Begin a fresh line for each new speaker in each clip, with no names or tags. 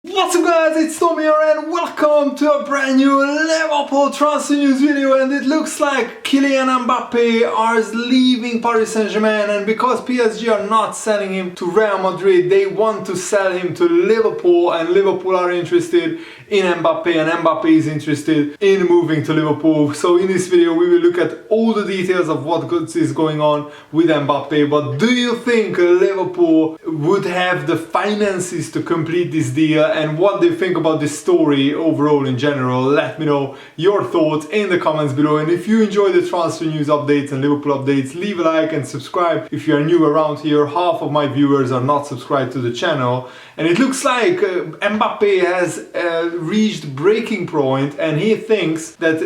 What's up guys, it's Tommy here and welcome to a brand new Liverpool transfer news video. And it looks like Kylian Mbappe are leaving Paris Saint-Germain, and because PSG are not selling him to Real Madrid, they want to sell him to Liverpool, and Liverpool are interested in Mbappe and Mbappe is interested in moving to Liverpool. So in this video we will look at all the details of what is going on with Mbappe. But do you think Liverpool would have the finances to complete this deal? And what do you think about this story overall in general? Let me know your thoughts in the comments below. And if you enjoy the transfer news updates and Liverpool updates, leave a like and subscribe if you are new around here. Half of my viewers are not subscribed to the channel. And it looks like Mbappe has reached breaking point, and he thinks that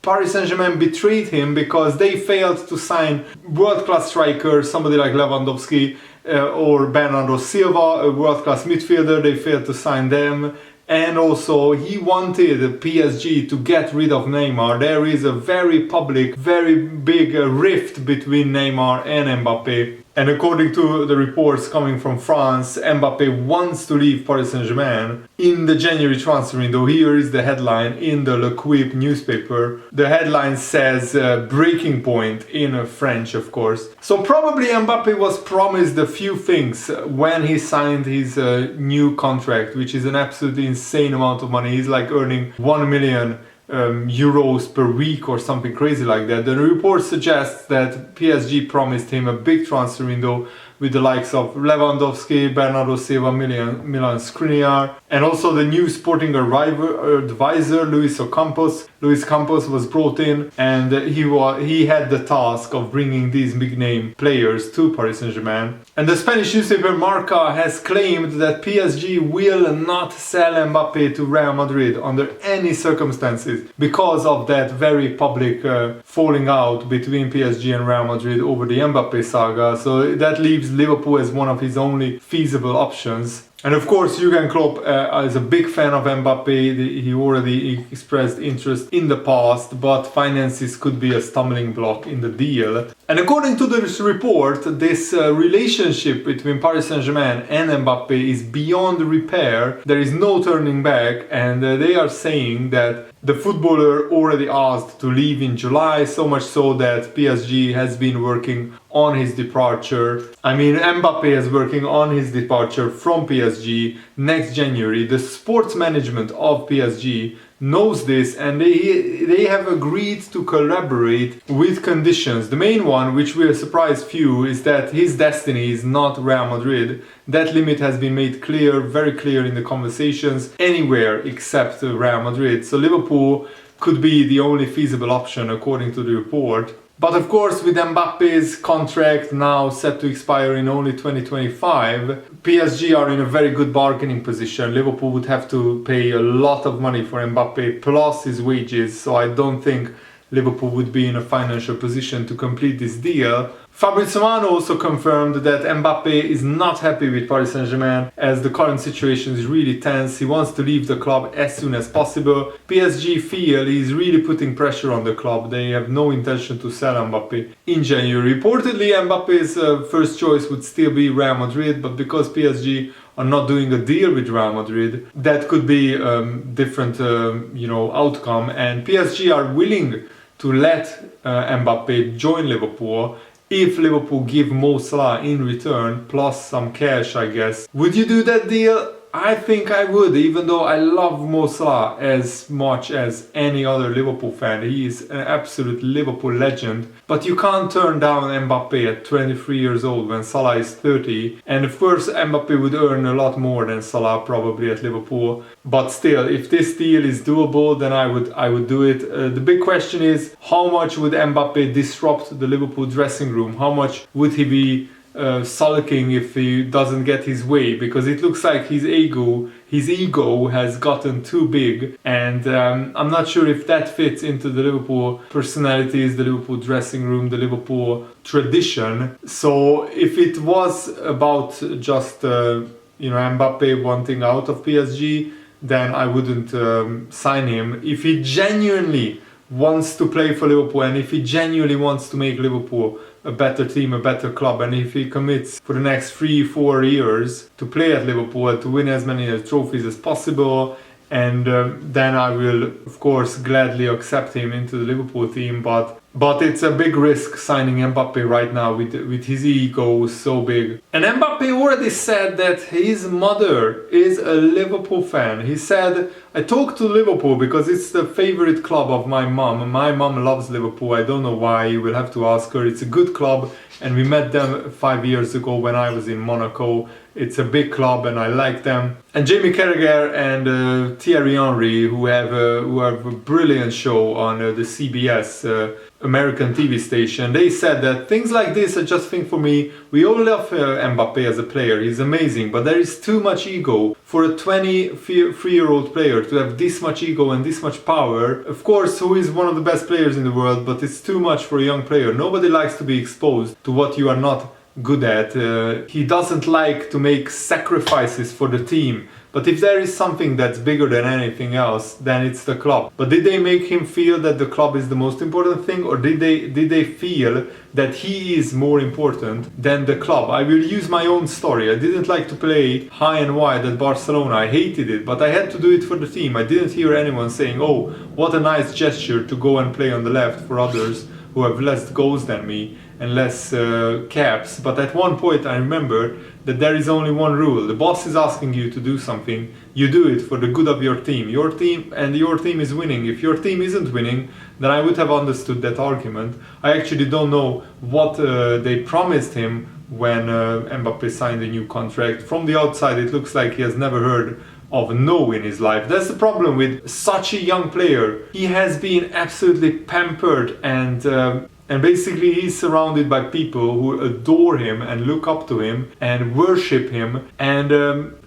Paris Saint-Germain betrayed him because they failed to sign world-class strikers, somebody like Lewandowski or Bernardo Silva, a world-class midfielder. They failed to sign them. And also he wanted PSG to get rid of Neymar. There is a very public, very big rift between Neymar and Mbappe. And according to the reports coming from France, Mbappe wants to leave Paris Saint-Germain in the January transfer window. Here is the headline in the L'Equipe newspaper. The headline says breaking point in French, of course. So probably Mbappe was promised a few things when he signed his new contract, which is an absolutely insane amount of money. He's like earning 1 million euros per week or something crazy like that. The report suggests that PSG promised him a big transfer window with the likes of Lewandowski, Bernardo Silva, Milan Skriniar, and also the new sporting advisor Luis Campos. Luis Campos was brought in, and he had the task of bringing these big name players to Paris Saint-Germain. And the Spanish newspaper Marca has claimed that PSG will not sell Mbappe to Real Madrid under any circumstances because of that very public falling out between PSG and Real Madrid over the Mbappe saga. So that leaves Liverpool as one of his only feasible options. And of course, Jurgen Klopp is a big fan of Mbappe. He already expressed interest in the past, but finances could be a stumbling block in the deal. And according to this report, this relationship between Paris Saint-Germain and Mbappe is beyond repair. There is no turning back, and they are saying that the footballer already asked to leave in July, so much so that PSG has been working on his departure. I mean, Mbappe is working on his departure from PSG next January. The sports management of PSG knows this, and they have agreed to collaborate with conditions. The main one, which will surprise few, is that his destiny is not Real Madrid. That limit has been made clear, very clear in the conversations, anywhere except Real Madrid. So Liverpool could be the only feasible option according to the report. But of course, with Mbappe's contract now set to expire in only 2025, PSG are in a very good bargaining position. Liverpool would have to pay a lot of money for Mbappe plus his wages, so I don't think Liverpool would be in a financial position to complete this deal. Fabrizio Romano also confirmed that Mbappe is not happy with Paris Saint-Germain as the current situation is really tense. He wants to leave the club as soon as possible. PSG feel he's really putting pressure on the club. They have no intention to sell Mbappe in January. Reportedly, Mbappe's first choice would still be Real Madrid, but because PSG are not doing a deal with Real Madrid, that could be different outcome. And PSG are willing to let Mbappe join Liverpool if Liverpool give Mo Salah in return plus some cash, I guess. Would you do that deal? I think I would, even though I love Mo Salah as much as any other Liverpool fan. He is an absolute Liverpool legend. But you can't turn down Mbappe at 23 years old when Salah is 30. And of course Mbappe would earn a lot more than Salah probably at Liverpool. But still, if this deal is doable, then I would do it. The big question is, how much would Mbappe disrupt the Liverpool dressing room? How much would he be sulking if he doesn't get his way? Because it looks like his ego has gotten too big, and I'm not sure if that fits into the Liverpool personalities, the Liverpool dressing room, the Liverpool tradition. So if it was about just Mbappe wanting out of PSG, then I wouldn't sign him. If he genuinely wants to play for Liverpool, and if he genuinely wants to make Liverpool a better team, a better club, and if he commits for the next 3-4 years to play at Liverpool, to win as many trophies as possible, and then I will of course gladly accept him into the Liverpool team. But it's a big risk signing Mbappe right now with his ego so big. And Mbappe already said that his mother is a Liverpool fan. He said, I talked to Liverpool because it's the favorite club of my mom. My mom loves Liverpool. I don't know why, you will have to ask her. It's a good club, and we met them 5 years ago when I was in Monaco. It's a big club and I like them. And Jamie Carragher and Thierry Henry, who have a brilliant show on the CBS American TV station, they said that things like this are just thing for me. We all love Mbappe as a player, he's amazing, but there is too much ego for a 23-year-old player to have this much ego and this much power. Of course, who is one of the best players in the world, but it's too much for a young player. Nobody likes to be exposed to what you are not good at. He doesn't like to make sacrifices for the team. But if there is something that's bigger than anything else, then it's the club. But did they make him feel that the club is the most important thing, or did they feel that he is more important than the club? I will use my own story. I didn't like to play high and wide at Barcelona. I hated it, but I had to do it for the team. I didn't hear anyone saying, oh, what a nice gesture to go and play on the left for others who have less goals than me and less caps. But at one point I remember that there is only one rule. The boss is asking you to do something, you do it for the good of your team. Your team is winning. If your team isn't winning, then I would have understood that argument. I actually don't know what they promised him when Mbappe signed a new contract. From the outside it looks like he has never heard of no in his life. That's the problem with such a young player. He has been absolutely pampered, and basically he's surrounded by people who adore him and look up to him and worship him, and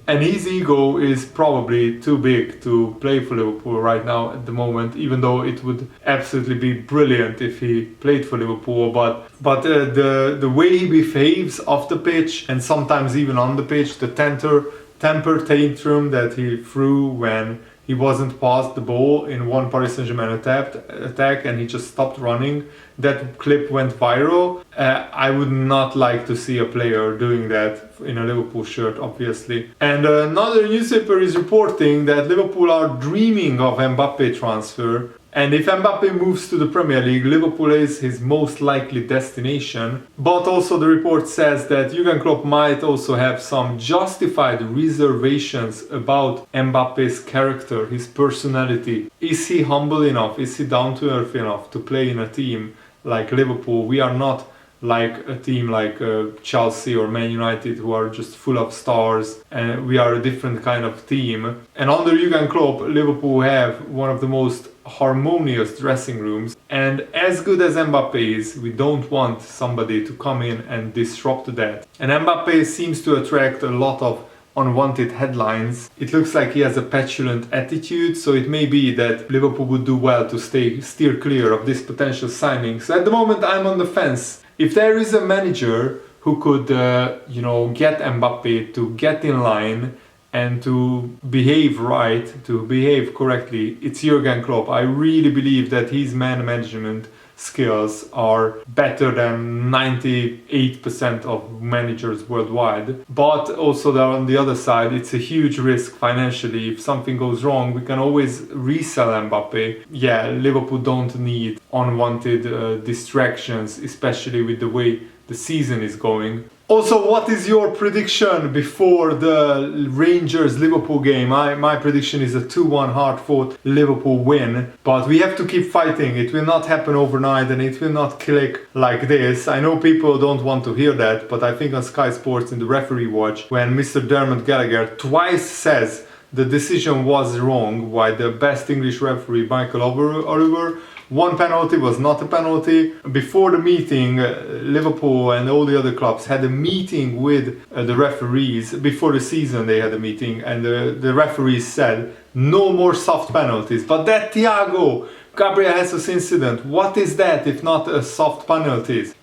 his ego is probably too big to play for Liverpool right now at the moment, even though it would absolutely be brilliant if he played for Liverpool. But the way he behaves off the pitch and sometimes even on the pitch, the temper tantrum that he threw when he wasn't past the ball in one Paris Saint-Germain attack and he just stopped running. That clip went viral. I would not like to see a player doing that in a Liverpool shirt, obviously. And another newspaper is reporting that Liverpool are dreaming of Mbappe transfer. And if Mbappe moves to the Premier League, Liverpool is his most likely destination. But also the report says that Jurgen Klopp might also have some justified reservations about Mbappe's character, his personality. Is he humble enough? Is he down to earth enough to play in a team like Liverpool? We are not like a team like Chelsea or Man United, who are just full of stars, and we are a different kind of team. And under Jurgen Klopp, Liverpool have one of the most harmonious dressing rooms, and as good as Mbappe is, we don't want somebody to come in and disrupt that. And Mbappe seems to attract a lot of unwanted headlines. It looks like he has a petulant attitude, so it may be that Liverpool would do well to steer clear of this potential signing. So at the moment I'm on the fence. If there is a manager who could get Mbappe to get in line and to behave right, to behave correctly, it's Jurgen Klopp. I really believe that his man management skills are better than 98% of managers worldwide. But also on the other side, it's a huge risk financially. If something goes wrong, we can always resell Mbappe. Yeah, Liverpool don't need unwanted distractions, especially with the way the season is going. Also, what is your prediction before the Rangers-Liverpool game? My prediction is a 2-1 hard-fought Liverpool win, but we have to keep fighting. It will not happen overnight and it will not click like this. I know people don't want to hear that, but I think on Sky Sports in the referee watch, when Mr. Dermot Gallagher twice says the decision was wrong, why the best English referee, Michael Oliver, one penalty was not a penalty. Before the meeting, Liverpool and all the other clubs had a meeting with the referees. Before the season they had a meeting, and the referees said no more soft penalties. But that Thiago Gabriel Jesus incident, what is that if not a soft penalties?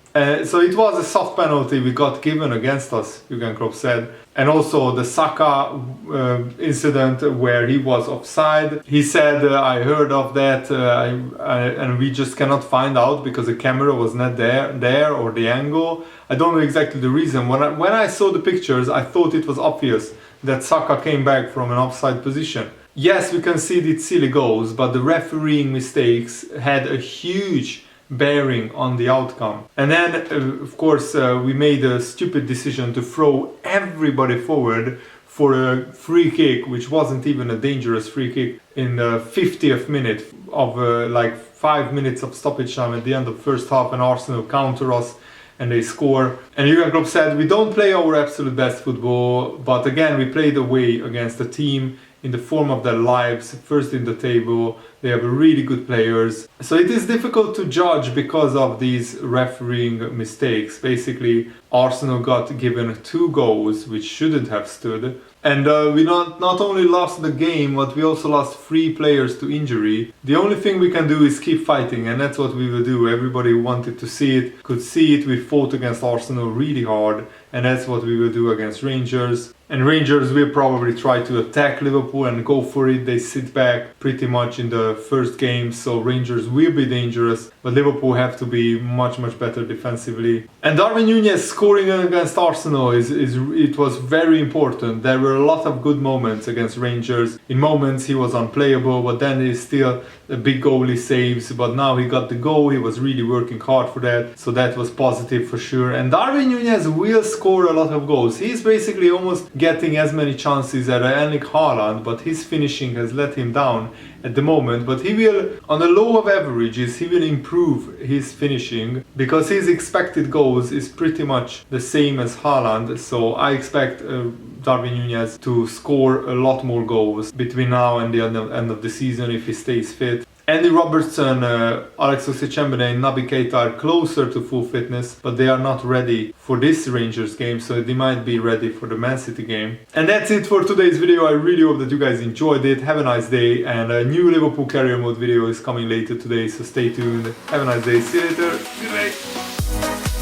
So it was a soft penalty we got given against us, Jurgen Klopp said. And also the Saka incident where he was offside. He said, I heard of that and we just cannot find out because the camera was not there or the angle. I don't know exactly the reason. When I saw the pictures, I thought it was obvious that Saka came back from an offside position. Yes, we conceded silly goals, but the refereeing mistakes had a huge bearing on the outcome. And then, of course, we made a stupid decision to throw everybody forward for a free kick, which wasn't even a dangerous free kick, in the 50th minute of like 5 minutes of stoppage time at the end of first half, and Arsenal counter us and they score. And Jurgen Klopp said, we don't play our absolute best football, but again, we played away against a team in the form of their lives, first in the table. They have really good players. So it is difficult to judge because of these refereeing mistakes. Basically, Arsenal got given 2 goals which shouldn't have stood. And we not only lost the game, but we also lost 3 players to injury. The only thing we can do is keep fighting, and that's what we will do. Everybody who wanted to see it could see it. We fought against Arsenal really hard, and that's what we will do against Rangers. And Rangers will probably try to attack Liverpool and go for it. They sit back pretty much in the first game, so Rangers will be dangerous, but Liverpool have to be much better defensively. And Darwin Núñez scoring against Arsenal it was very important. There were a lot of good moments against Rangers. In moments he was unplayable, but then he's still a big goal he saves. But now he got the goal, he was really working hard for that, so that was positive for sure. And Darwin Núñez will score a lot of goals. He's basically almost getting as many chances as Erling Haaland, but his finishing has let him down at the moment. But he will, on the low of averages, he will improve his finishing because his expected goals is pretty much the same as Haaland. So I expect Darwin Núñez to score a lot more goals between now and the end of the season if he stays fit. Andy Robertson, Alex Oxlade-Chamberlain, Naby Keita are closer to full fitness, but they are not ready for this Rangers game, so they might be ready for the Man City game. And that's it for today's video. I really hope that you guys enjoyed it. Have a nice day, and a new Liverpool career mode video is coming later today, so stay tuned. Have a nice day. See you later. Goodbye.